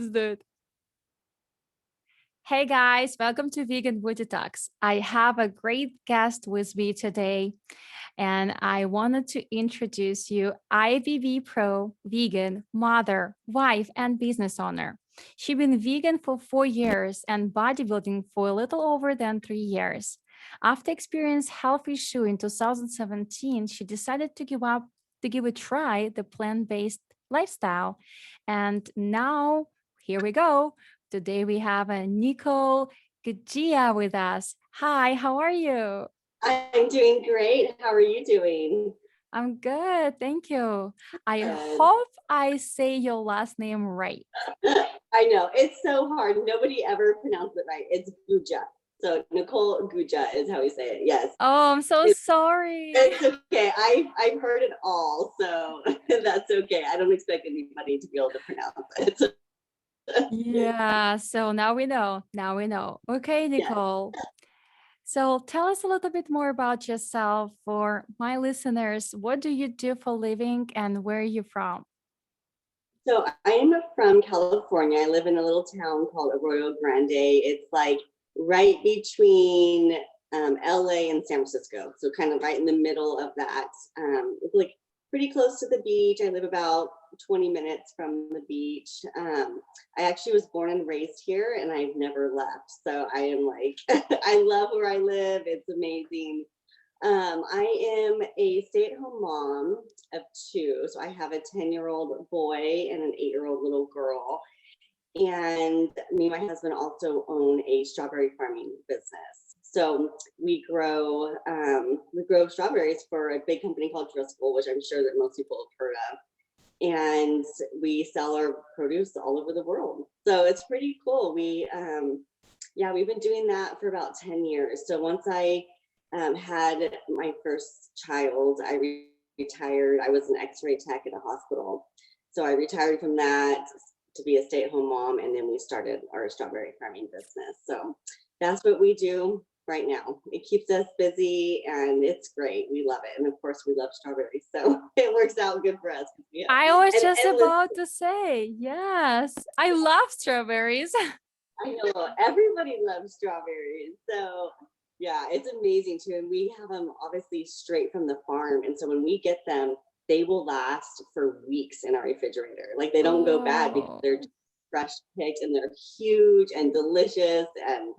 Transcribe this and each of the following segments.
Let's do it. Hey guys, welcome to V.B.TALKS. I have a great guest with me today, and I wanted to introduce you IFBB Pro vegan mother, wife, and business owner. She's been vegan for 4 years and bodybuilding for a little over than 3 years. After experiencing health issue in 2017, she decided to give a try the plant-based lifestyle, and now here we go. Today we have a Niccole Guggia with us. Hi, how are you? I'm doing great. How are you doing? I'm good, thank you. I Good. hope I say your last name right. I know it's so hard. Nobody ever pronounced it right. It's Guggia. So Niccole Guggia is how we say it. Yes. Oh, I'm so sorry. It's okay. I've heard it all, so that's okay. I don't expect anybody to be able to pronounce it. Yeah, so now we know. Okay, Yes. Niccole. So tell us a little bit more about yourself for my listeners. What do you do for a living and where are you from? So I am from California. I live in a little town called Arroyo Grande. It's like right between LA and San Francisco. So kind of right in the middle of that. It's like pretty close to the beach. I live about 20 minutes from the beach. I actually was born and raised here and I've never left. So I am like, I love where I live. It's amazing. I am a stay-at-home mom of two. So I have a 10-year-old boy and an 8-year-old little girl. And me and my husband also own a strawberry farming business. So we grow strawberries for a big company called Driscoll, which I'm sure that most people have heard of. And we sell our produce all over the world. So it's pretty cool. We've been doing that for about 10 years. So once I had my first child, I retired. I was an x-ray tech at a hospital. So I retired from that to be a stay-at-home mom, and then we started our strawberry farming business. So that's what we do right now. It keeps us busy and it's great. We love it. And of course we love strawberries. So it works out good for us. I was just about to say, yes, I love strawberries. I know everybody loves strawberries. So yeah, it's amazing too. And we have them obviously straight from the farm. And so when we get them, they will last for weeks in our refrigerator. Like they don't go bad because they're fresh picked and they're huge and delicious. And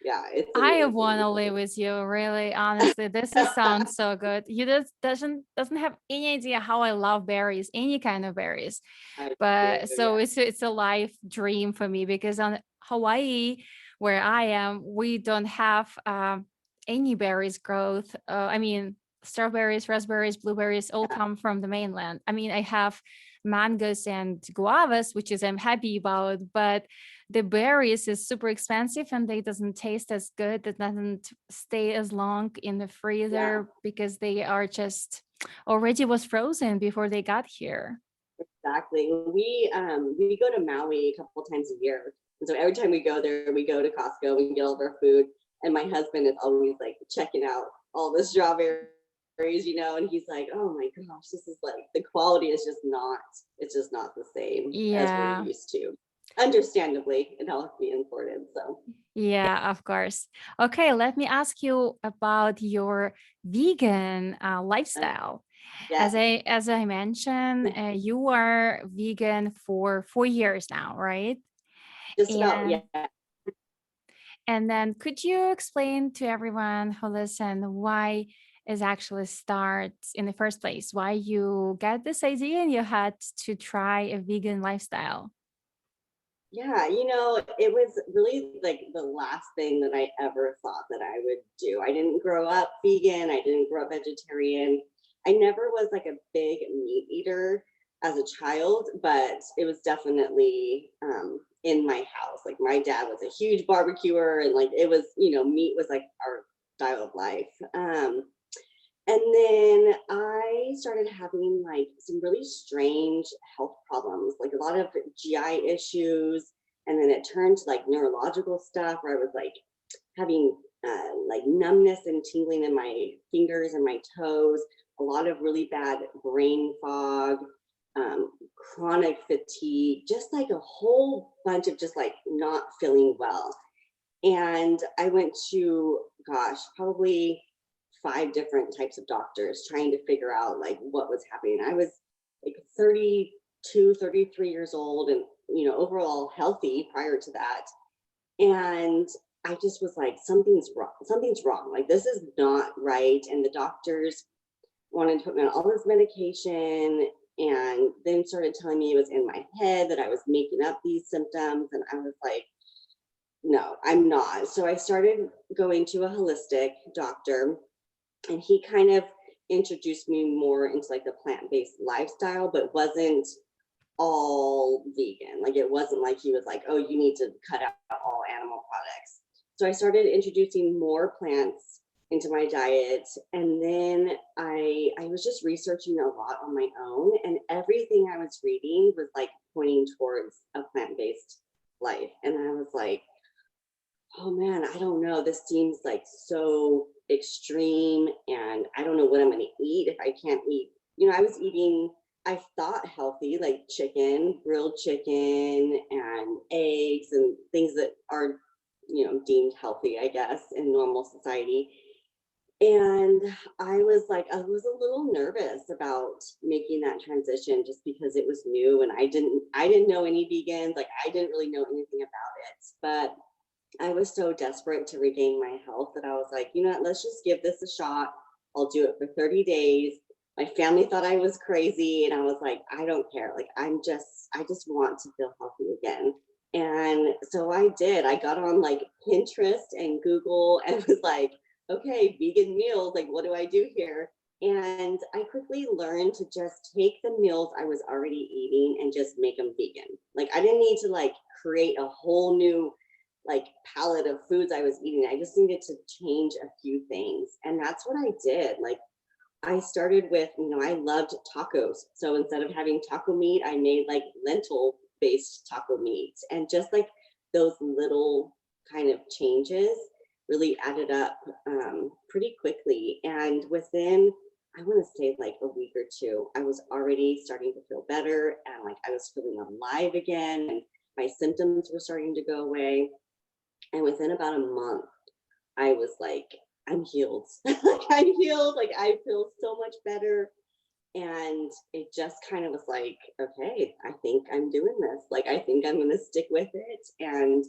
yeah, it's amazing. I want to live with you, really, honestly. This sounds so good. You just doesn't have any idea how I love berries, any kind of berries. But so it's a life dream for me because on Hawaii, where I am, we don't have any berries growth. I mean, strawberries, raspberries, blueberries all come from the mainland. I mean, I have mangoes and guavas, which is I'm happy about, but the berries is super expensive and they doesn't taste as good. It doesn't stay as long in the freezer because they are just already was frozen before they got here. Exactly. We go to Maui a couple times a year. And so every time we go there, we go to Costco, we get all of our food. And my husband is always like checking out all the strawberries, and he's like, oh my gosh, this is like the quality is just not the same as we're used to. Understandably, it all be imported. So yeah, of course. Okay, let me ask you about your vegan lifestyle. yes. As I mentioned, you are vegan for 4 years now, right? Just about, yeah. And then could you explain to everyone who listen why is actually starts in the first place? Why you get this idea and you had to try a vegan lifestyle? Yeah, it was really like the last thing that I ever thought that I would do. I didn't grow up vegan. I didn't grow up vegetarian. I never was like a big meat eater as a child, but it was definitely in my house. Like my dad was a huge barbecuer and like it was, meat was like our style of life. And then I started having like some really strange health problems, like a lot of GI issues. And then it turned to like neurological stuff where I was like having like numbness and tingling in my fingers and my toes, a lot of really bad brain fog. chronic fatigue, just like a whole bunch of just like not feeling well. And I went to, gosh, probably 5 different types of doctors trying to figure out like what was happening. I was like 32, 33 years old and, you know, overall healthy prior to that. And I just was like, something's wrong. Like, this is not right. And the doctors wanted to put me on all this medication and then started telling me it was in my head, that I was making up these symptoms. And I was like, no, I'm not. So I started going to a holistic doctor, and he kind of introduced me more into like the plant-based lifestyle, but wasn't all vegan. Like, it wasn't like he was like, oh, you need to cut out all animal products. So I started introducing more plants into my diet. And then I was just researching a lot on my own, and everything I was reading was like pointing towards a plant-based life. And I was like, oh man, I don't know. This seems like so extreme, and I don't know what I'm going to eat if I can't eat. You know, I was eating, I thought healthy, like chicken, grilled chicken, and eggs, and things that are, you know, deemed healthy, I guess, in normal society. And I was a little nervous about making that transition, just because it was new, and I didn't know any vegans. Like, I didn't really know anything about it, but I was so desperate to regain my health that I was like, you know what, let's just give this a shot. I'll do it for 30 days. My family thought I was crazy, and I was like, I don't care. Like, I just want to feel healthy again. And so I did. I got on like Pinterest and Google and was like, okay, vegan meals, like, what do I do here? And I quickly learned to just take the meals I was already eating and just make them vegan. Like, I didn't need to like create a whole new like palette of foods I was eating. I just needed to change a few things. And that's what I did. Like, I started with, you know, I loved tacos. So instead of having taco meat, I made like lentil based taco meat. And just like those little kind of changes really added up pretty quickly. And within, I want to say like a week or two, I was already starting to feel better, and like I was feeling alive again, and my symptoms were starting to go away. And within about a month, I was like, I'm healed. Like, I'm healed. Like, I feel so much better. And it just kind of was like, okay, I think I'm doing this. Like, I think I'm going to stick with it. And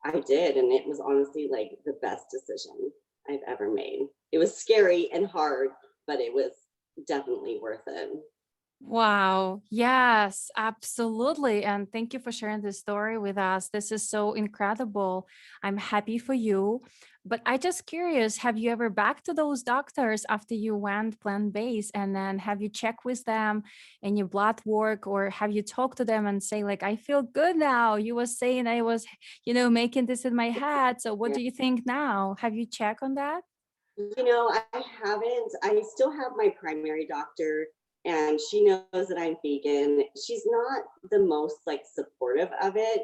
I did. And it was honestly like the best decision I've ever made. It was scary and hard, but it was definitely worth it. Wow. Yes, absolutely. And thank you for sharing this story with us. This is so incredible. I'm happy for you. But I just curious, have you ever back to those doctors after you went plant-based, and then have you checked with them in your blood work, or have you talked to them and say like, I feel good now. You were saying I was, making this in my head. So what do you think now? Have you checked on that? You know, I haven't. I still have my primary doctor, and she knows that I'm vegan. She's not the most like supportive of it.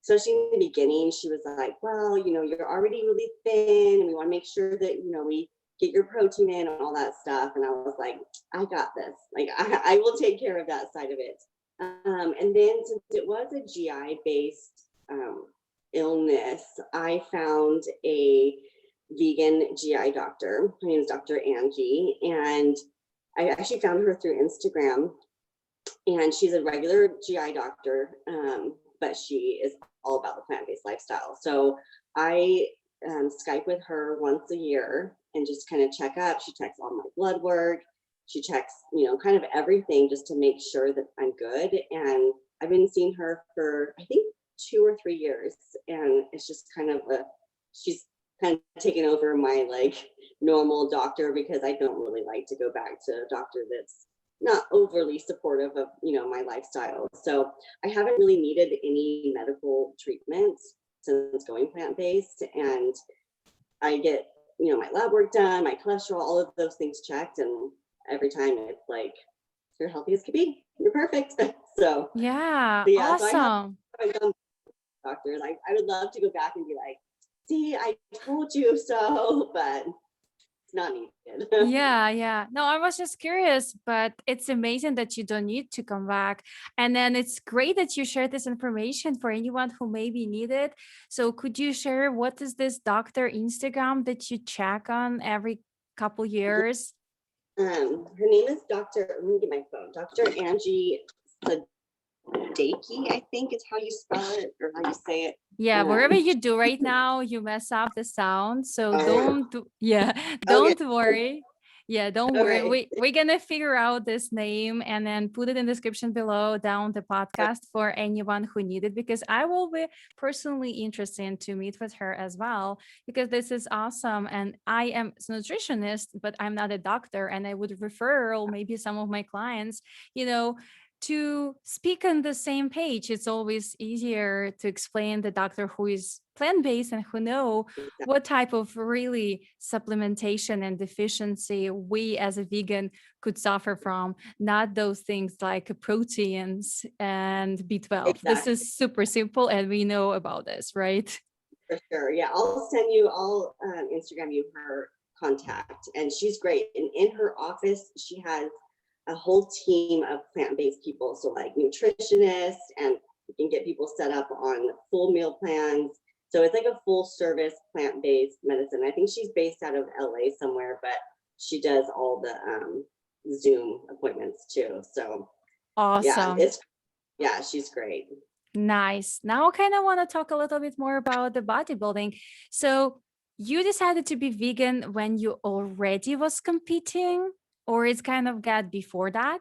So in the beginning, she was like, well, you know, you're already really thin, and we want to make sure that, you know, we get your protein in and all that stuff. And I was like, I got this. Like, I will take care of that side of it. And then since it was a GI based illness, I found a vegan GI doctor. Her name is Dr. Angie, and I actually found her through Instagram. And she's a regular GI doctor, but she is all about the plant-based lifestyle. So I Skype with her once a year and just kind of check up. She checks all my blood work. She checks, you know, kind of everything just to make sure that I'm good. And I've been seeing her for, I think, 2 or 3 years. And it's just kind of she's kind of taken over my like normal doctor, because I don't really like to go back to a doctor that's not overly supportive of, you know, my lifestyle. So I haven't really needed any medical treatment since going plant-based, and I get, you know, my lab work done, my cholesterol, all of those things checked, and every time it's like, you're healthy as could be, you're perfect. So Yeah, yeah, so awesome. haven't done doctors. I would love to go back and be like, see, I told you so, but not needed. Yeah. No, I was just curious, but it's amazing that you don't need to come back. And then it's great that you shared this information for anyone who maybe need it. So could you share what is this doctor Instagram that you check on every couple years? Her name is Dr. Let me get my phone. Dr. Angie Sadeghi, I think is how you spell it or how you say it. Yeah, whatever you do right now, you mess up the sound. So Oh, okay. don't worry. Yeah, don't worry. Okay. We're gonna figure out this name and then put it in the description below down the podcast for anyone who need it, because I will be personally interested to meet with her as well, because this is awesome. And I am a nutritionist, but I'm not a doctor, and I would refer maybe some of my clients, you know, to speak on the same page. It's always easier to explain the doctor who is plant-based and who know what type of really supplementation and deficiency we as a vegan could suffer from, not those things like proteins and B12. This Exactly. is super simple and we know about this, right? For sure. Yeah, I'll Instagram you her contact, and she's great. And in her office, she has a whole team of plant-based people. So like nutritionists, and you can get people set up on full meal plans. So it's like a full service plant-based medicine. I think she's based out of LA somewhere, but she does all the Zoom appointments too. So Awesome. she's great. Nice. Now I kind of want to talk a little bit more about the bodybuilding. So you decided to be vegan when you already was competing, or it's kind of got before that?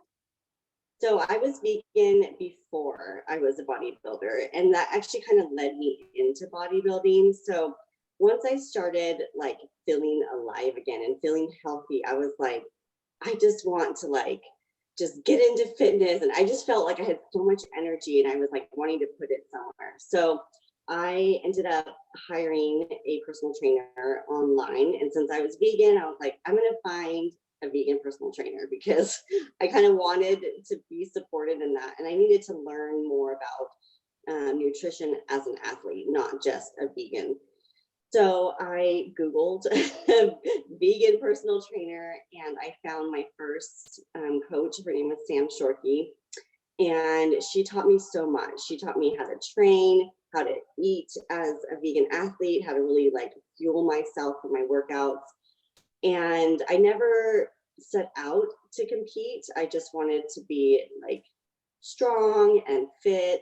So I was vegan before I was a bodybuilder, and that actually kind of led me into bodybuilding. So once I started like feeling alive again and feeling healthy, I was like, I just want to like just get into fitness. And I just felt like I had so much energy and I was like wanting to put it somewhere. So I ended up hiring a personal trainer online. And since I was vegan, I was like, I'm going to find a vegan personal trainer because I kind of wanted to be supported in that. And I needed to learn more about nutrition as an athlete, not just a vegan. So I Googled vegan personal trainer and I found my first coach. Her name was Sam Shorkey. And she taught me so much. She taught me how to train, how to eat as a vegan athlete, how to really like fuel myself for my workouts. And I never set out to compete. I just wanted to be like strong and fit.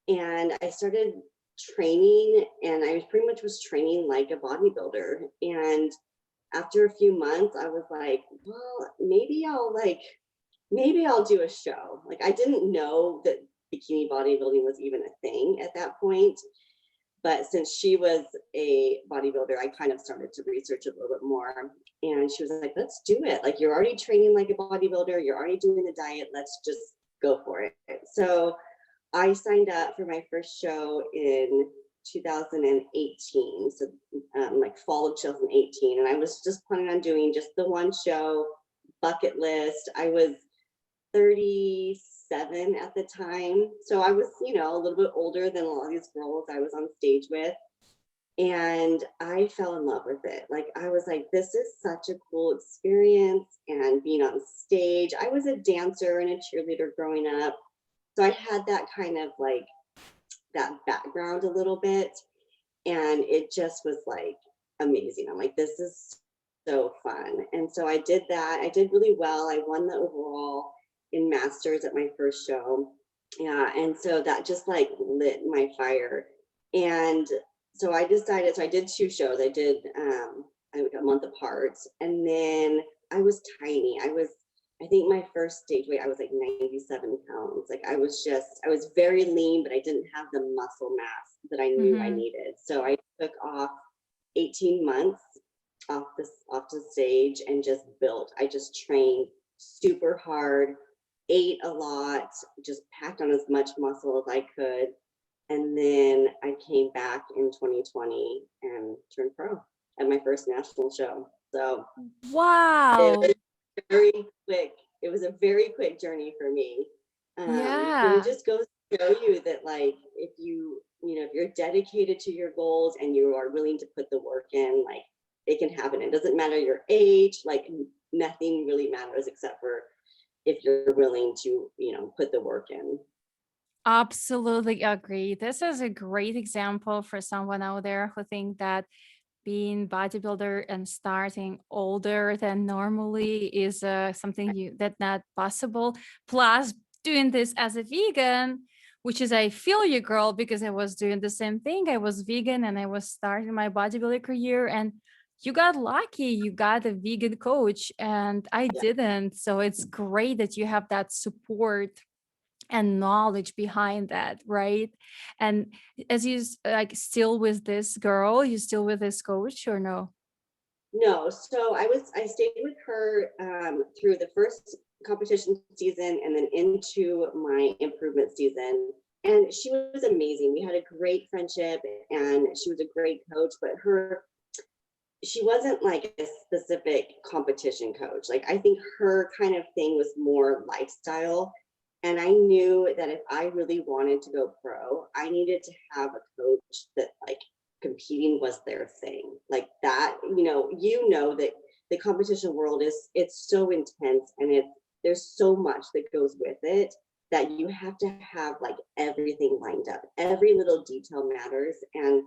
And I started training, and I pretty much was training like a bodybuilder. And after a few months, I was like, well, maybe I'll do a show. Like I didn't know that bikini bodybuilding was even a thing at that point. But since she was a bodybuilder, I kind of started to research a little bit more. And she was like, let's do it. Like you're already training like a bodybuilder, you're already doing the diet, let's just go for it. So I signed up for my first show in 2018, so like fall of 2018, and I was just planning on doing just the one show, bucket list. I was 37 at the time, so I was, a little bit older than a lot of these girls I was on stage with, and I fell in love with it. Like I was like, this is such a cool experience, and being on stage. I was a dancer and a cheerleader growing up, so I had that kind of like that background a little bit, and it just was like amazing. I'm like, this is so fun. And so I did that. I did really well. I won the overall in masters at my first show. Yeah. And so that just like lit my fire. And so I did two shows. I did a month apart. And then I was tiny. I think my first stage weight, I was like 97 pounds. Like I was very lean, but I didn't have the muscle mass that I knew I needed. So I took off 18 months off the stage and just built. I just trained super hard, ate a lot, just packed on as much muscle as I could. And then I came back in 2020 and turned pro at my first national show. So wow, it was a very quick journey for me. But yeah. it just goes to show you that like if you're dedicated to your goals and you are willing to put the work in, like it can happen. It doesn't matter your age, like nothing really matters except for if you're willing to, put the work in. Absolutely agree. This is a great example for someone out there who think that being bodybuilder and starting older than normally is something that's not possible. Plus, doing this as a vegan, which is I feel you, girl, because I was doing the same thing. I was vegan and I was starting my bodybuilding career, and you got lucky. You got a vegan coach, and I Yeah. didn't. So it's great that you have that support and knowledge behind that, right? And as you like still with this girl, you still with this coach or no? No, so I stayed with her through the first competition season and then into my improvement season. And she was amazing. We had a great friendship and she was a great coach, but she wasn't like a specific competition coach. Like I think her kind of thing was more lifestyle. And I knew that if I really wanted to go pro, I needed to have a coach that like competing was their thing. Like that, that the competition world it's so intense and there's so much that goes with it that you have to have like everything lined up. Every little detail matters. And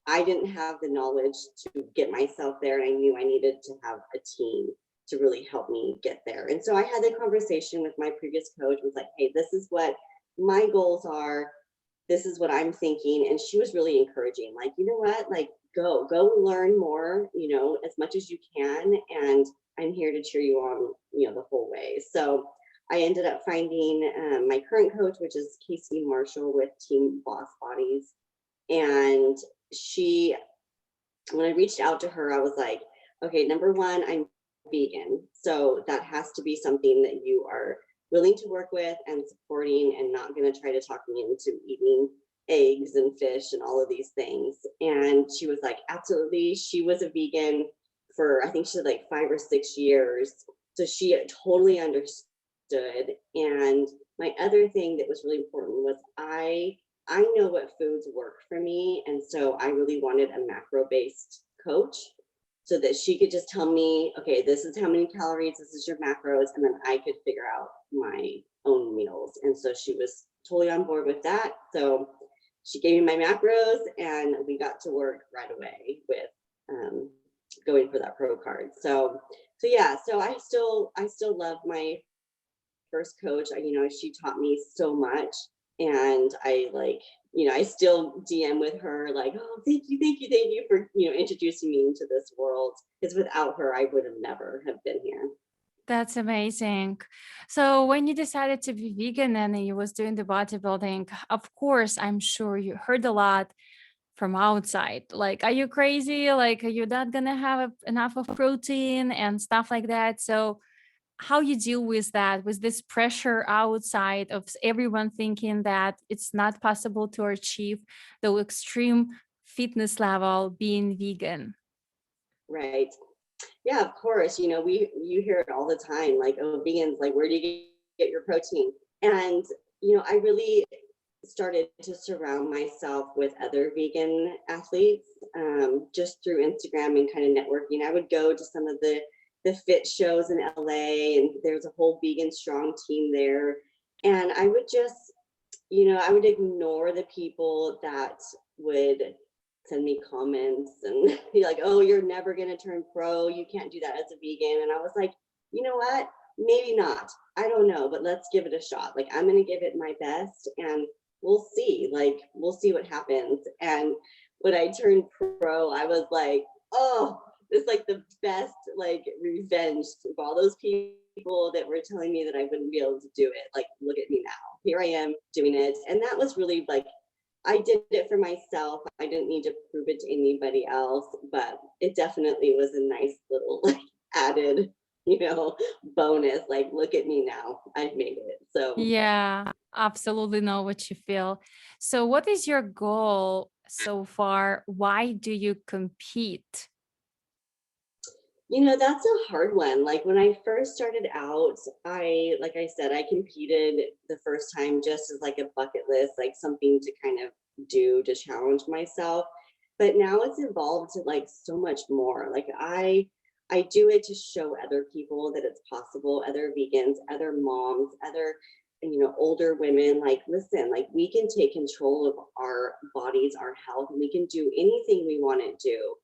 I didn't have the knowledge to get myself there. And I knew I needed to have a team to really help me get there. And so I had the conversation with my previous coach, was like, hey, this is what my goals are. This is what I'm thinking. And she was really encouraging, like, you know what, like go learn more, as much as you can. And I'm here to cheer you on, the whole way. So I ended up finding my current coach, which is Casey Marshall with Team Boss Bodies. And when I reached out to her, I was like, okay, number one, I'm vegan. So that has to be something that you are willing to work with and supporting and not going to try to talk me into eating eggs and fish and all of these things. And she was like, absolutely. She was a vegan for, I think she had like 5 or 6 years. So she totally understood. And my other thing that was really important was I know what foods work for me. And so I really wanted a macro-based coach so that she could just tell me, okay, this is how many calories, this is your macros, and then I could figure out my own meals. And so she was totally on board with that. So she gave me my macros and we got to work right away with going for that pro card. So yeah, so I still love my first coach. She taught me so much. And I still DM with her like, oh, thank you for, introducing me into this world. Because without her, I would have never have been here. That's amazing. So when you decided to be vegan and you was doing the bodybuilding, of course, I'm sure you heard a lot from outside. Like, are you crazy? Like, are you not gonna have enough of protein and stuff like that? So how you deal with that, with this pressure outside of everyone thinking that it's not possible to achieve the extreme fitness level being vegan? Right. Yeah, of course. You hear it all the time, like, oh, vegans, like, where do you get your protein? And, I really started to surround myself with other vegan athletes just through Instagram and kind of networking. I would go to some of the fit shows in LA, and there's a whole vegan strong team there. And I would just, I would ignore the people that would send me comments and be like, oh, you're never going to turn pro. You can't do that as a vegan. And I was like, you know what? Maybe not. I don't know, but let's give it a shot. Like, I'm going to give it my best and we'll see. Like, we'll see what happens. And when I turned pro, I was like, oh, it's like the best like revenge of all those people that were telling me that I wouldn't be able to do it. Like, look at me now. Here I am doing it. And that was really like, I did it for myself. I didn't need to prove it to anybody else, but it definitely was a nice little like added, bonus. Like, look at me now. I've made it. So Yeah, absolutely know what you feel. So what is your goal so far? Why do you compete? that's a hard one. Like when I first started out, like I said, I competed the first time just as like a bucket list, like something to kind of do to challenge myself. but now it's evolved to like so much more. Like I do it to show other people that it's possible, other vegans, other moms, other, older women, like, listen, like we can take control of our bodies, our health, and we can do anything we want to do.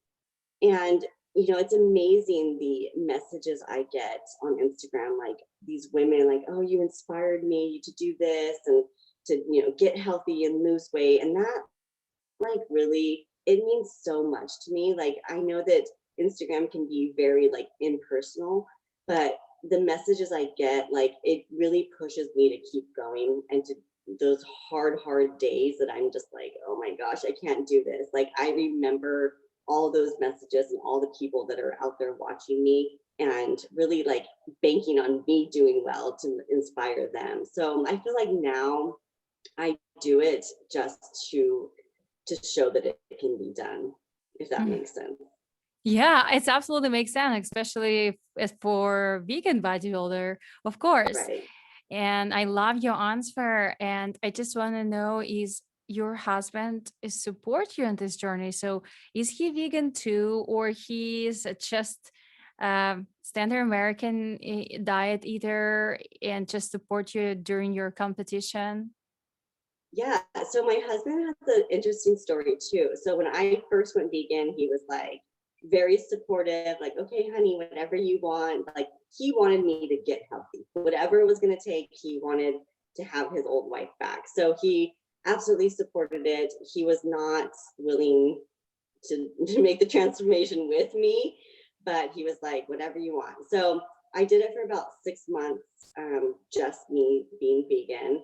And, it's amazing the messages I get on Instagram, like these women, like, oh, you inspired me to do this and to, get healthy and lose weight. And that, like, really, it means so much to me. Like, I know that Instagram can be very like impersonal, but the messages I get, like, it really pushes me to keep going and to those hard days that I'm just like, oh my gosh, I can't do this. Like, I remember all those messages and all the people that are out there watching me and really like banking on me doing well to inspire them. So I feel like now I do it just to show that it can be done, if that Mhm. makes sense. Yeah, it's absolutely makes sense, especially as for vegan bodybuilder, of course. Right. And I love your answer. And I just want to know, is your husband is support you on this journey? So is he vegan too, or he's just standard American diet eater and just support you during your competition? Yeah. So my husband has an interesting story too. So when I first went vegan, he was like very supportive, like, okay, honey, whatever you want. Like, he wanted me to get healthy. Whatever it was going to take, he wanted to have his old wife back. So he absolutely supported it. He was not willing to make the transformation with me, but he was like, whatever you want. So I did it for about 6 months, just me being vegan.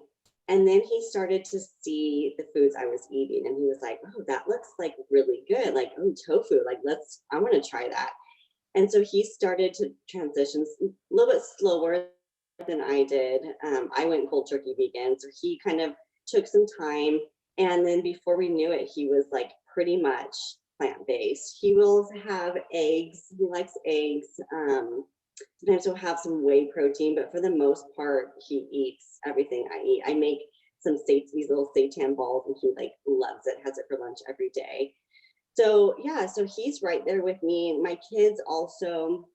And then he started to see the foods I was eating, and he was like, oh, that looks like really good. Like, oh, tofu, like, I want to try that. And so he started to transition a little bit slower than I did. I went cold turkey vegan. So he kind of took some time. And then before we knew it, he was like pretty much plant-based. He will have eggs. He likes eggs. Sometimes he'll have some whey protein, but for the most part, he eats everything I eat. I make these little seitan balls, and he like loves it, has it for lunch every day. So yeah, so he's right there with me. My kids also,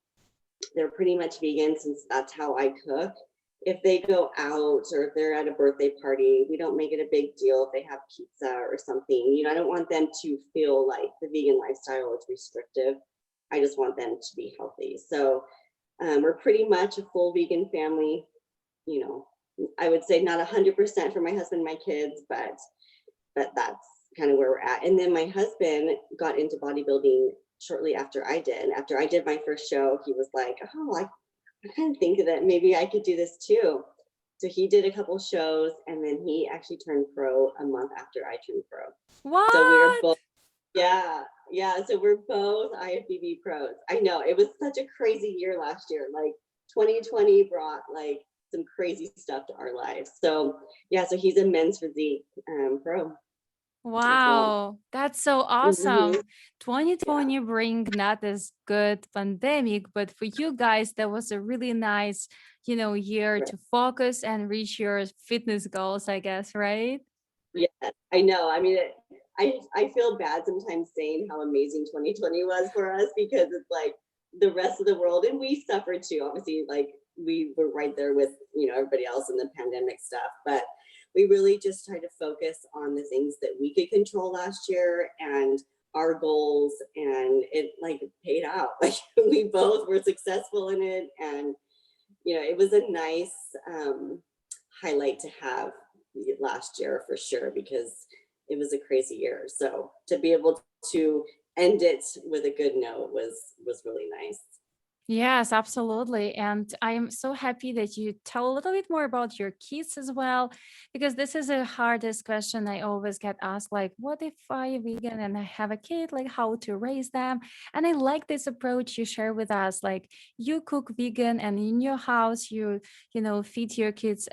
they're pretty much vegan since that's how I cook. If they go out or if they're at a birthday party, we don't make it a big deal if they have pizza or something. I don't want them to feel like the vegan lifestyle is restrictive. I just want them to be healthy. So we're pretty much a full vegan family. You know, I would say not 100% for my husband and my kids, but that's kind of where we're at. And then my husband got into bodybuilding shortly after I did. After I did my first show, he was like, oh, I kind of think that maybe I could do this too. So he did a couple shows, and then he actually turned pro a month after I turned pro. So we were both, What? yeah, yeah. So we're both IFBB pros. I know it was such a crazy year last year. Like 2020 brought like some crazy stuff to our lives. So yeah, so he's a men's physique pro as well. Wow, that's so Mhm. awesome. Yeah, 2020 bring not as good pandemic, but for you guys, that was a really nice, year right. to focus and reach your fitness goals, I guess, right? Yeah, I know. I mean, I feel bad sometimes saying how amazing 2020 was for us, because it's like the rest of the world, and we suffered too. Obviously, like we were right there with everybody else in the pandemic stuff, but we really just tried to focus on the things that we could control last year and our goals, and it like paid out. Like we both were successful in it, and it was a nice highlight to have last year for sure, because it was a crazy year. So to be able to end it with a good note was really nice. Yes, absolutely. And I'm so happy that you tell a little bit more about your kids as well, because this is a hardest question I always get asked, like, what if I'm vegan and I have a kid, like how to raise them? And I like this approach you share with us, like you cook vegan and in your house feed your kids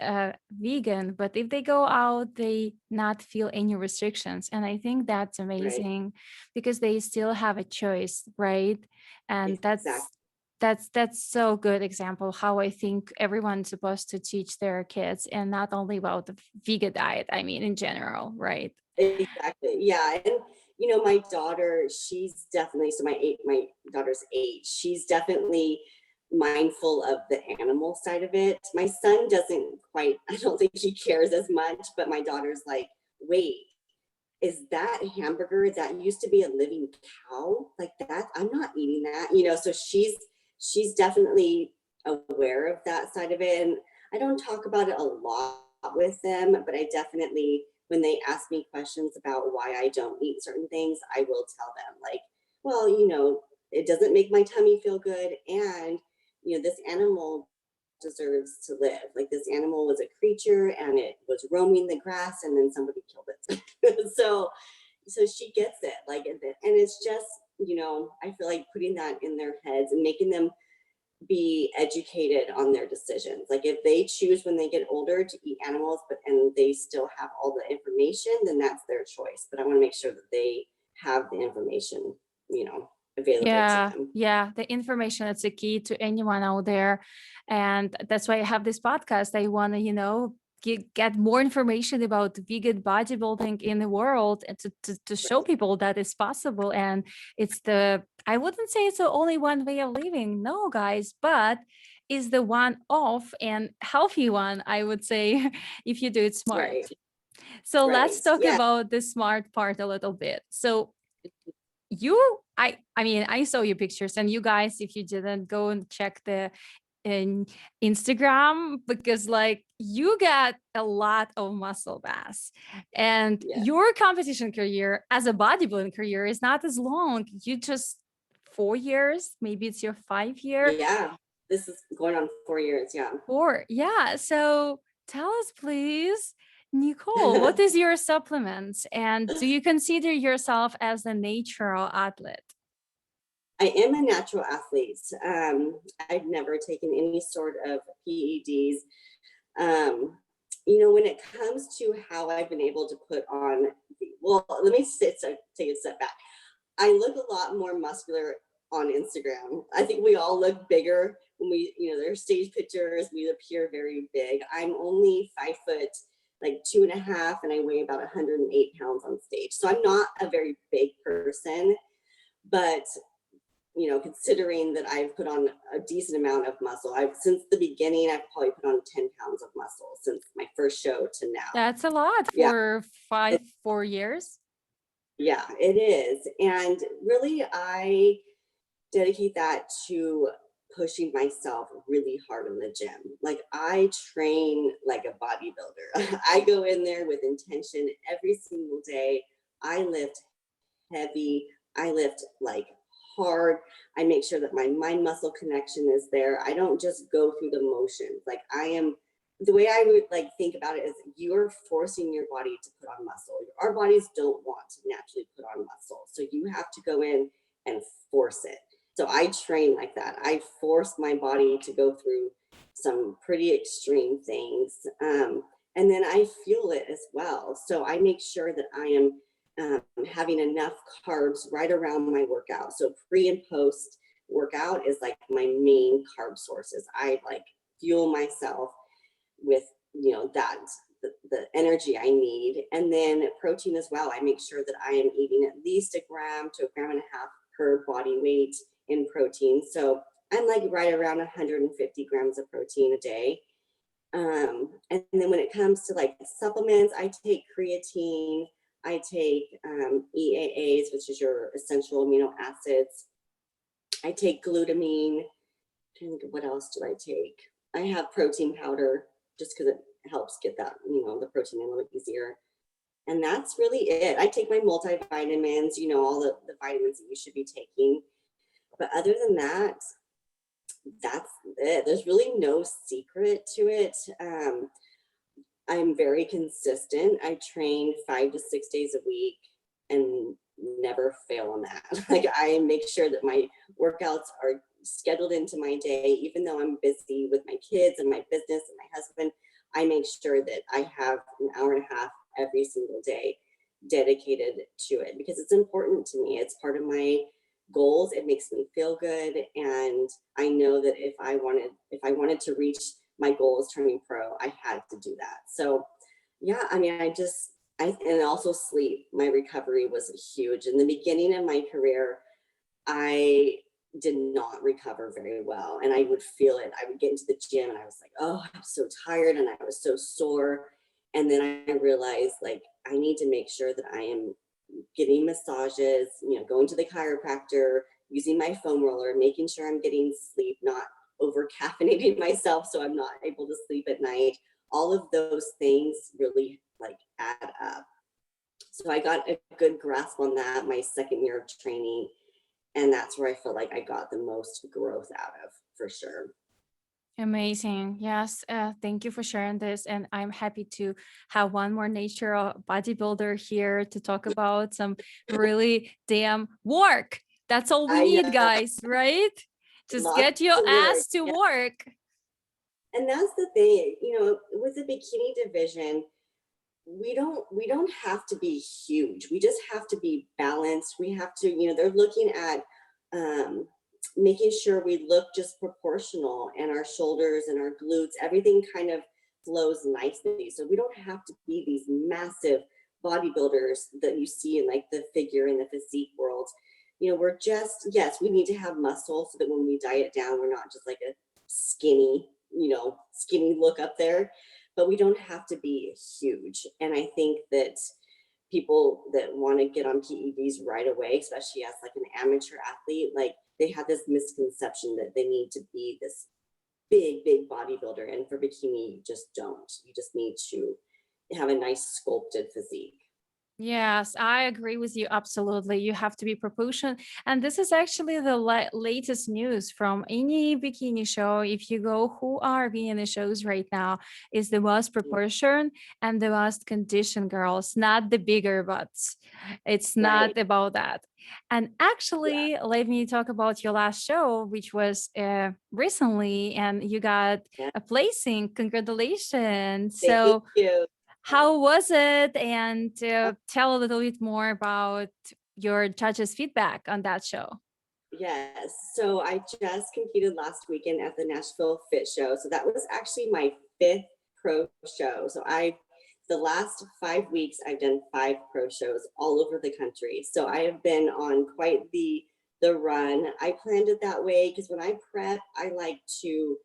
vegan, but if they go out, they not feel any restrictions. And I think that's Right. amazing because they still have a choice, right? And Exactly. that's so good example how I think everyone's supposed to teach their kids, and not only about the vegan diet, I mean in general, right? Exactly. Yeah. you know, my daughter, she's definitely, so my daughter's 8, she's definitely mindful of the animal side of it. My son doesn't quite, I don't think he cares as much, but my daughter's like, wait, is that hamburger that used to be a living cow? Like that, I'm not eating that, you know, so she's definitely aware of that side of it. And I don't talk about it a lot with them, but I definitely, when they ask me questions about why I don't eat certain things, I will tell them like, well, you know, it doesn't make my tummy feel good. And, you know, this animal deserves to live. Like this animal was a creature and it was roaming the grass and then somebody killed it. So she gets it. Like, and it's just, you know, I feel like putting that in their heads and making them be educated on their decisions. Like if they choose when they get older to eat animals, and they still have all the information, then that's their choice. But I want to make sure that they have the information, you know, available to them. Yeah, the information is a key to anyone out there. And that's why I have this podcast. I want to, you know, get more information about vegan bodybuilding in the world, and to show people that it's possible. And it's I wouldn't say it's the only one way of living, no guys, but is the one off and healthy one, I would say, if you do it smart. Right. So let's talk Yeah. about the smart part a little bit. So I mean, I saw your pictures, and you guys, if you didn't, go and check the in Instagram, because like you got a lot of muscle mass, and your competition career as a bodybuilding career is not as long. You just 4 years, maybe it's your 5 year. Yeah, this is going on 4 years. Yeah. 4. Yeah. So tell us, please, Niccole, what is your supplements, and do you consider yourself as a natural athlete? I am a natural athlete. I've never taken any sort of PEDs. You know, when it comes to how I've been able to put on, well, let me take a step back. I look a lot more muscular on Instagram. I think we all look bigger when we, you know, there's stage pictures, we appear very big. I'm only 5 foot, like 2.5, and I weigh about 108 pounds on stage. So I'm not a very big person, but you know, considering that I've put on a decent amount of muscle, since the beginning, I've probably put on 10 pounds of muscle since my first show to now. That's a lot for 4 years. Yeah, it is. And really, I dedicate that to pushing myself really hard in the gym. Like I train like a bodybuilder. I go in there with intention every single day. I lift heavy. I lift like hard. I make sure that my mind muscle connection is there. I don't just go through the motions. Like the way I would like think about it is you're forcing your body to put on muscle. Our bodies don't want to naturally put on muscle. So you have to go in and force it. So I train like that. I force my body to go through some pretty extreme things. And then I fuel it as well. So I make sure that I am having enough carbs right around my workout. So pre and post workout is like my main carb sources. I like fuel myself with, you know, the energy I need. And then protein as well. I make sure that I am eating at least 1 gram to 1.5 grams per body weight in protein. So I'm like right around 150 grams of protein a day. And then when it comes to like supplements, I take creatine, I take EAAs, which is your essential amino acids. I take glutamine. I'm trying to think of what else do I take? I have protein powder just because it helps get that, you know, the protein in a little easier. And that's really it. I take my multivitamins, you know, all the vitamins that you should be taking. But other than that, that's it. There's really no secret to it. I'm very consistent. I train 5 to 6 days a week and never fail on that. Like I make sure that my workouts are scheduled into my day, even though I'm busy with my kids and my business and my husband. I make sure that I have 1.5 hours every single day dedicated to it because it's important to me. It's part of my goals. It makes me feel good. And I know that if I wanted to reach my goal as turning pro, I had to do that. So yeah, I mean, and also sleep. My recovery was huge. In the beginning of my career, I did not recover very well, and I would feel it. I would get into the gym and I was like, oh, I'm so tired, and I was so sore. And then I realized, like, I need to make sure that I am getting massages, going to the chiropractor, using my foam roller, making sure I'm getting sleep, not over caffeinating myself so I'm not able to sleep at night. All of those things really like add up. So I got a good grasp on that my second year of training. And that's where I feel like I got the most growth out of, for sure. Amazing. Yes. Thank you for sharing this. And I'm happy to have one more natural bodybuilder here to talk about some really damn work. That's all we I need, know, guys, right? Just get lots your of work. ass to work. And that's the thing, with the bikini division, we don't have to be huge. We just have to be balanced. We have to, they're looking at making sure we look just proportional, and our shoulders and our glutes, everything kind of flows nicely. So we don't have to be these massive bodybuilders that you see in like the figure and the physique world. We're just, yes, we need to have muscle so that when we diet down, we're not just like a skinny look up there, but we don't have to be huge. And I think that people that want to get on PEDs right away, especially as like an amateur athlete, like they have this misconception that they need to be this big bodybuilder. And for bikini, you just don't. You just need to have a nice sculpted physique. Yes, I agree with you. Absolutely. You have to be proportion. And this is actually the latest news from any bikini show. If you go, who are bikini shows right now is the most proportion and the most conditioned girls, not the bigger butts. It's not Right. about that. And actually, let me talk about your last show, which was recently, and you got Yeah. a placing. Congratulations. Thank So, you. how was it? And tell a little bit more about your judges' feedback on that show. Yes. So I just competed last weekend at the Nashville Fit Show. So that was actually my 5th pro show. So the last 5 weeks, I've done 5 pro shows all over the country. So I have been on quite the run. I planned it that way because when I prep, I like to,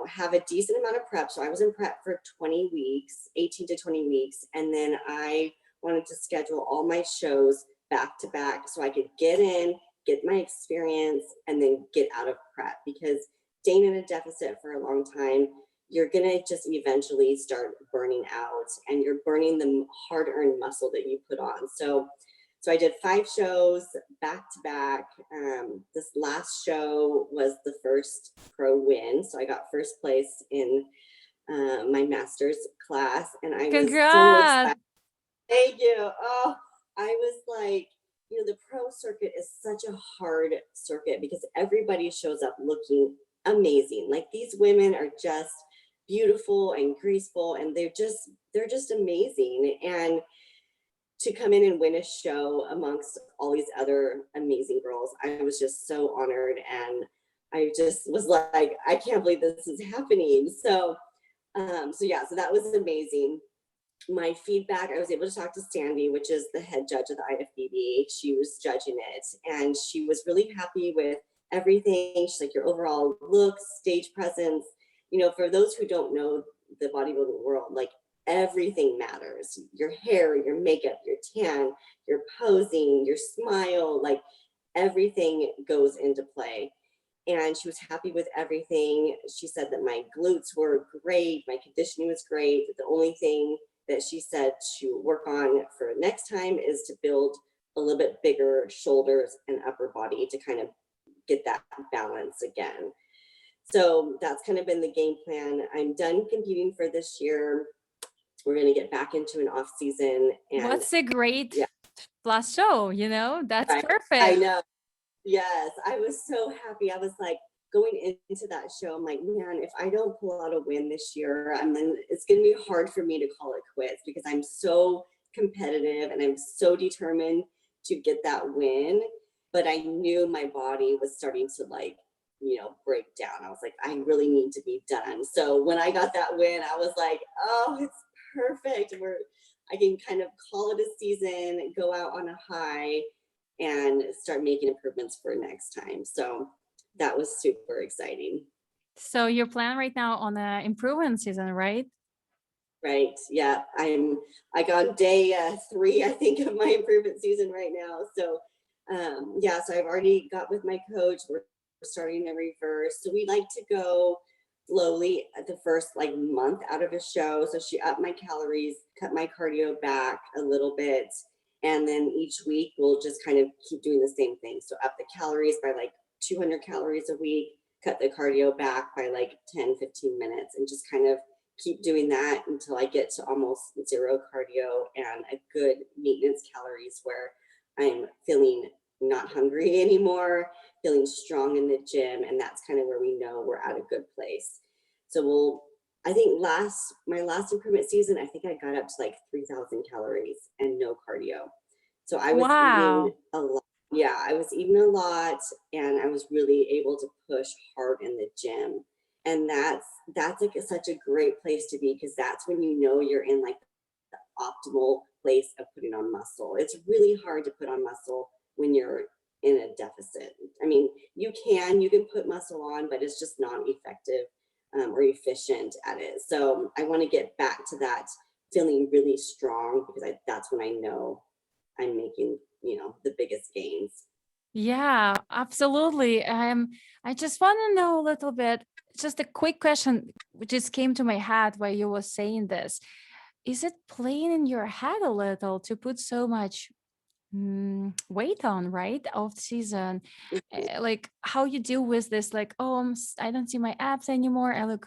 have a decent amount of prep. So I was in prep for 20 weeks, 18 to 20 weeks. And then I wanted to schedule all my shows back to back so I could get in, get my experience, and then get out of prep, because staying in a deficit for a long time, you're going to just eventually start burning out, and you're burning the hard-earned muscle that you put on. So I did 5 shows back to back. This last show was the first pro win. So I got first place in my master's class, and I was so excited. Thank you. Oh, I was like, the pro circuit is such a hard circuit because everybody shows up looking amazing. Like, these women are just beautiful and graceful, and they're just amazing. And to come in and win a show amongst all these other amazing girls, I was just so honored. And I just was like, I can't believe this is happening. So so that was amazing. My feedback, I was able to talk to Sandy, which is the head judge of the IFBB. She was judging it, and she was really happy with everything. She's like, your overall look, stage presence, for those who don't know the bodybuilding world, like, everything matters. Your hair, your makeup, your tan, your posing, your smile, like, everything goes into play. And she was happy with everything. She said that my glutes were great, my conditioning was great. The only thing that she said to work on for next time is to build a little bit bigger shoulders and upper body to kind of get that balance again. So that's kind of been the game plan. I'm done competing for this year. We're going to get back into an off season. And what's a great last show? That's right. perfect. I know. Yes, I was so happy. I was like, going into that show, I'm like, man, if I don't pull out a win this year, it's going to be hard for me to call it quits, because I'm so competitive and I'm so determined to get that win. But I knew my body was starting to break down. I was like, I really need to be done. So when I got that win, I was like, oh, it's perfect. I can kind of call it a season, go out on a high, and start making improvements for next time. So that was super exciting. So you're planning right now on the improvement season, right? Right. Yeah. I got day 3, I think, of my improvement season right now. So yeah, so I've already got with my coach. We're starting to reverse. So we like to go slowly at the first like month out of a show. So she upped my calories, cut my cardio back a little bit. And then each week we'll just kind of keep doing the same thing. So up the calories by like 200 calories a week, cut the cardio back by like 10, 15 minutes, and just kind of keep doing that until I get to almost zero cardio and a good maintenance calories where I'm feeling not hungry anymore, feeling strong in the gym. And that's kind of where we know we're at a good place. So I think my last improvement season, I think I got up to like 3,000 calories and no cardio. So I was eating Wow. a lot. Yeah, I was eating a lot, and I was really able to push hard in the gym. And that's like such a great place to be, because that's when you know you're in like the optimal place of putting on muscle. It's really hard to put on muscle when you're in a deficit. I mean, you can put muscle on, but it's just not effective or efficient at it. So I want to get back to that feeling really strong, because that's when I know I'm making, the biggest gains. Yeah, absolutely. I just want to know a little bit, just a quick question which just came to my head while you were saying this. Is it playing in your head a little to put so much weight on, right? Off season, like how you deal with this, like, oh, I don't see my abs anymore. I look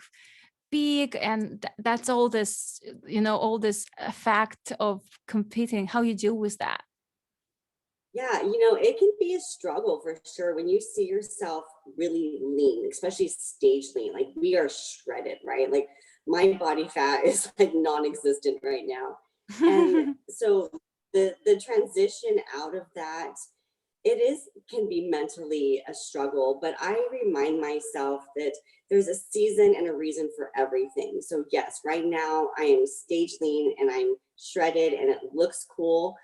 big, and that's all this, all this effect of competing. How you deal with that? Yeah, it can be a struggle for sure when you see yourself really lean, especially stage lean. Like we are shredded, right? Like my body fat is like non-existent right now. And so the transition out of that, can be mentally a struggle, but I remind myself that there's a season and a reason for everything. So yes, right now I am stage lean and I'm shredded and it looks cool,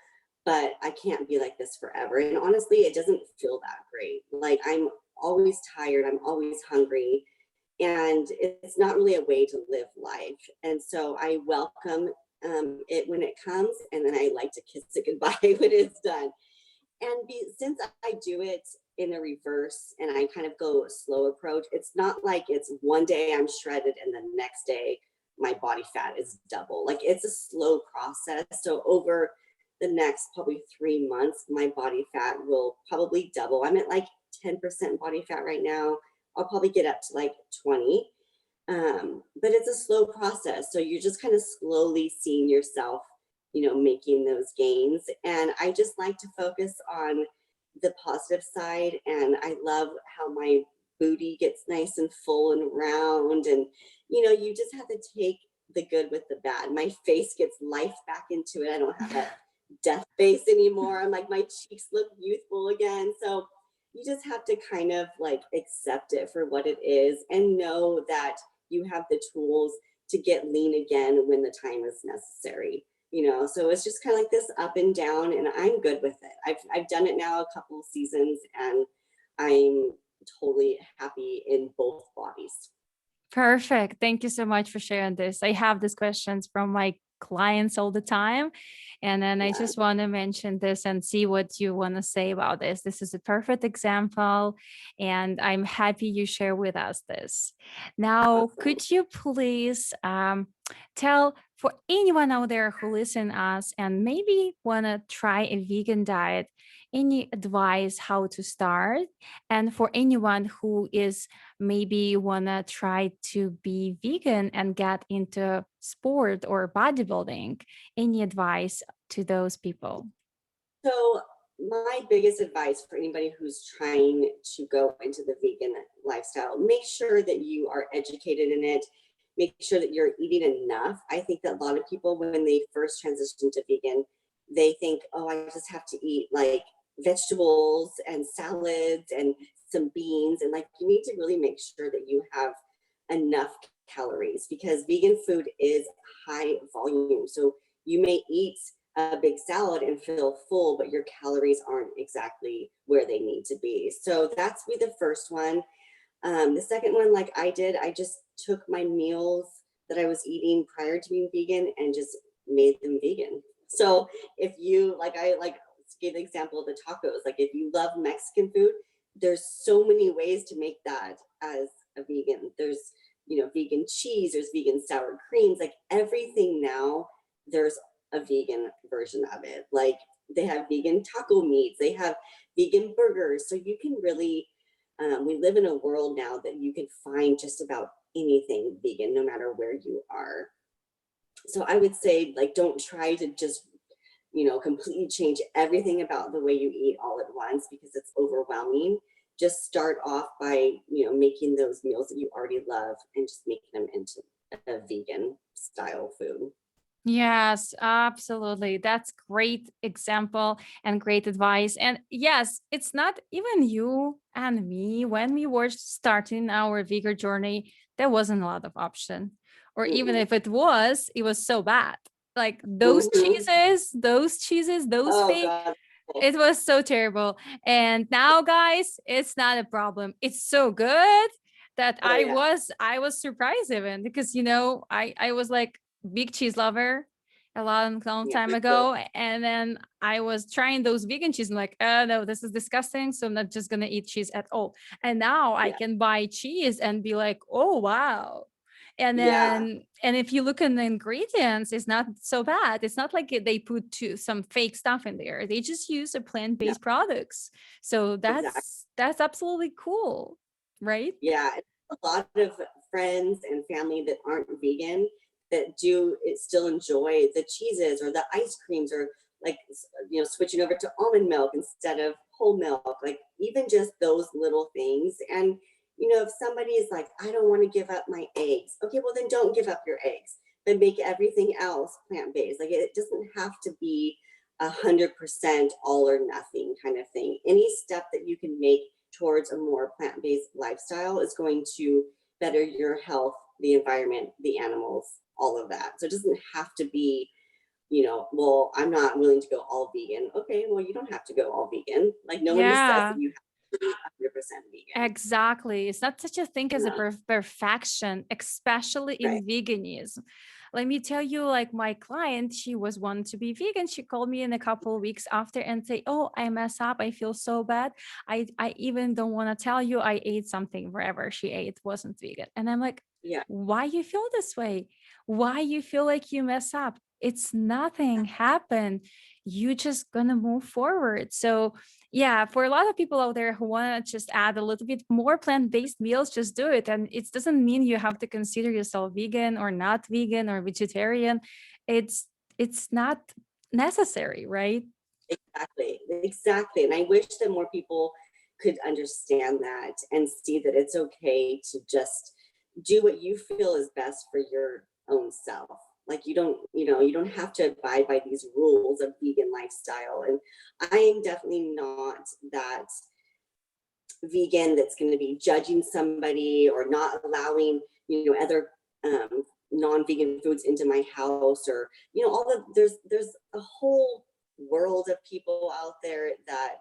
but I can't be like this forever. And honestly, it doesn't feel that great. Like I'm always tired, I'm always hungry, and it's not really a way to live life. And so I welcome it when it comes, and then I like to kiss it goodbye when it's done. And since I do it in a reverse and I kind of go a slow approach, it's not like it's one day I'm shredded and the next day my body fat is double. Like it's a slow process. So over the next probably 3 months, my body fat will probably double. I'm at like 10% body fat right now. I'll probably get up to like 20. But it's a slow process. So you're just kind of slowly seeing yourself, making those gains. And I just like to focus on the positive side. And I love how my booty gets nice and full and round. And, you just have to take the good with the bad. My face gets life back into it. I don't have that death face anymore. I'm like, my cheeks look youthful again. So you just have to kind of like accept it for what it is and know that you have the tools to get lean again when the time is necessary. So it's just kind of like this up and down, and I'm good with it. I've done it now a couple of seasons, and I'm totally happy in both bodies. Perfect. Thank you so much for sharing this. I have these questions from my clients all the time. And then I Yeah, just want to mention this and see what you want to say about this. This is a perfect example. And I'm happy you share with us this. Now, awesome. could you please tell for anyone out there who listen us and maybe want to try a vegan diet, any advice how to start? And for anyone who is maybe want to try to be vegan and get into sport or bodybuilding, any advice to those people? So my biggest advice for anybody who's trying to go into the vegan lifestyle, make sure that you are educated in it. Make sure that you're eating enough. I think that a lot of people, when they first transition to vegan, they think, oh, I just have to eat like vegetables and salads and some beans. And like, you need to really make sure that you have enough calories, because vegan food is high volume. So you may eat a big salad and feel full, but your calories aren't exactly where they need to be. So that's be the first one. The second one, like I did, I just took my meals that I was eating prior to being vegan and just made them vegan. So if you, like I like gave the example of the tacos, like if you love Mexican food, there's so many ways to make that as a vegan. There's, you know, vegan cheese, there's vegan sour creams, like everything now, there's a vegan version of it. Like they have vegan taco meats, they have vegan burgers. So you can really, we live in a world now that you can find just about anything vegan, no matter where you are. So I would say, like, don't try to just, you know, completely change everything about the way you eat all at once, because it's overwhelming. Just start off by, you know, making those meals that you already love and just making them into a vegan style food. Yes, absolutely. That's great example and great advice. And yes, it's not even you and me. When we were starting our vegan journey, there wasn't a lot of option. Or even if it was so bad. Like those cheeses, those Oh fake, God. it was so terrible. And now, guys, it's not a problem. It's so good that Oh, yeah. I was surprised even, because, you know, I was like big cheese lover a long Yeah. time ago, and then I was trying those vegan cheese and like, oh no, this is disgusting, so I'm not just gonna eat cheese at all. And now I Yeah. can buy cheese and be like, oh wow. And Yeah. then, and if you look in the ingredients, it's not so bad. It's not like they put some fake stuff in there. They just use a No, plant-based products. So exactly. that's absolutely cool, right? Yeah. A lot of friends and family that aren't vegan that do it still enjoy the cheeses or the ice creams, or like, you know, switching over to almond milk instead of whole milk, like even just those little things. And you know, if somebody is like, I don't want to give up my eggs, okay, well then don't give up your eggs, but make everything else plant-based. Like it doesn't have to be 100% all or nothing kind of thing. Any step that you can make towards a more plant-based lifestyle is going to better your health, the environment, the animals, all of that. So it doesn't have to be, you know, well, I'm not willing to go all vegan. Okay, well, you don't have to go all vegan. Like no one says that Yeah. you have to be 100% vegan. Exactly. It's not such a thing as a Yeah, perfection, especially right. in veganism. Let me tell you, like my client, she was wanting to be vegan. She called me in a couple of weeks after and say, "Oh, I mess up. I feel so bad. I even don't want to tell you I ate something. Wherever she ate wasn't vegan." And I'm like, Yeah, "Why you feel this way? Why you feel like you mess up? It's nothing happened. You just gonna move forward." So yeah, for a lot of people out there who want to just add a little bit more plant-based meals, just do it. And it doesn't mean you have to consider yourself vegan or not vegan or vegetarian. It's not necessary, right? exactly. Exactly. And I wish that more people could understand that and see that it's okay to just do what you feel is best for your own self. Like you don't, you know, you don't have to abide by these rules of vegan lifestyle. And I am definitely not that vegan that's going to be judging somebody or not allowing, you know, other non-vegan foods into my house, or you know, all the there's a whole world of people out there that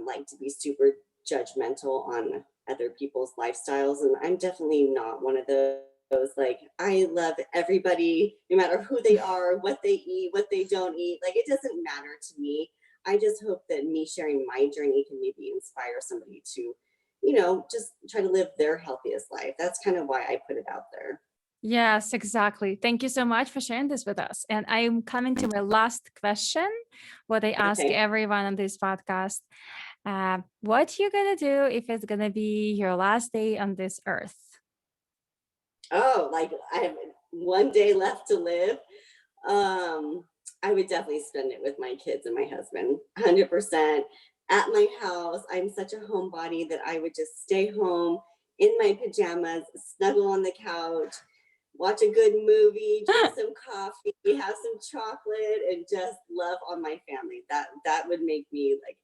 like to be super judgmental on other people's lifestyles, and I'm definitely not one of those. Like I love everybody no matter who they are, what they eat, what they don't eat. Like it doesn't matter to me. I just hope that me sharing my journey can maybe inspire somebody to, you know, just try to live their healthiest life. That's kind of why I put it out there. Yes, exactly. Thank you so much for sharing this with us. And I'm coming to my last question, what I ask Okay. everyone on this podcast. What you gonna do if it's gonna be your last day on this earth? Oh, like I have one day left to live. Um, I would definitely spend it with my kids and my husband, 100% at my house. I'm such a homebody that I would just stay home in my pajamas, snuggle on the couch, watch a good movie, drink some coffee, have some chocolate, and just love on my family. That would make me like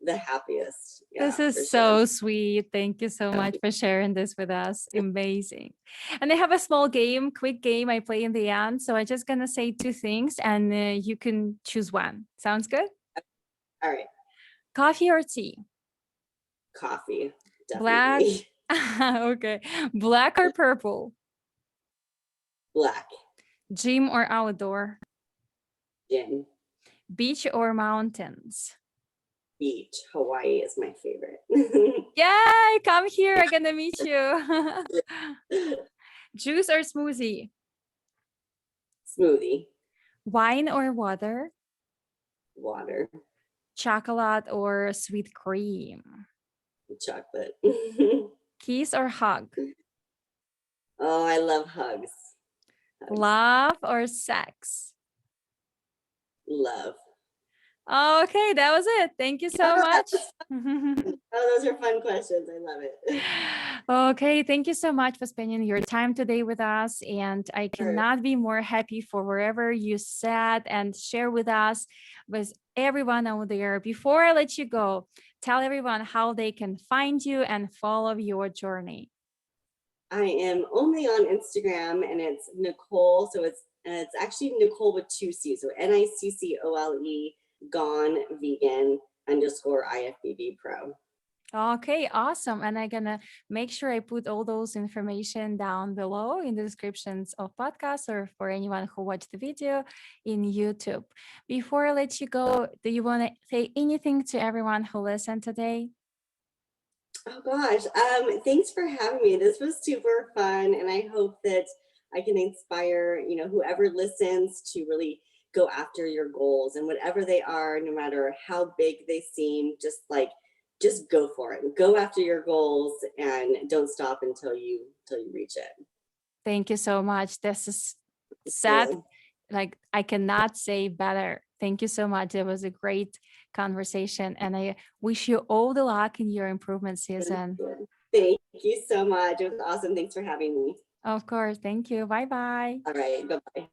the happiest. This Yeah, is for so sure. sweet. Thank you so much for sharing this with us. Amazing. And I have a small game, quick game I play in the end. So I'm just going to say two things and you can choose one. Sounds good? All right. Coffee or tea? Coffee, Black. definitely. Okay. Black or purple? Black. Gym or outdoor? Gin. Beach or mountains? Beach. Hawaii is my favorite. Yay, come here. I'm going to meet you. Juice or smoothie? Smoothie. Wine or water? Water. Chocolate or sweet cream? Chocolate. Kiss or hug? Oh, I love hugs. Love or sex? Love. Oh, okay, that was it. Thank you so much. Oh, those are fun questions. I love it. Okay, thank you so much for spending your time today with us. And I cannot be more happy for wherever you sat and share with us, with everyone out there. Before I let you go, tell everyone how they can find you and follow your journey. I am only on Instagram and it's Niccole. So it's actually Niccole with 2 C's. So Niccole gone vegan _ IFBB pro. Okay, awesome. And I'm gonna make sure I put all those information down below in the descriptions of podcasts or for anyone who watched the video in YouTube. Before I let you go, do you want to say anything to everyone who listened today? Oh gosh, thanks for having me. This was super fun, and I hope that I can inspire, whoever listens to really go after your goals and whatever they are, no matter how big they seem, just go for it. Go after your goals and don't stop until you reach it. Thank you so much. This is sad. Like I cannot say better. Thank you so much. It was a great conversation and I wish you all the luck in your improvement season. Thank you so much. It was awesome. Thanks for having me. Of course. Thank you. Bye-bye. All right. Bye-bye.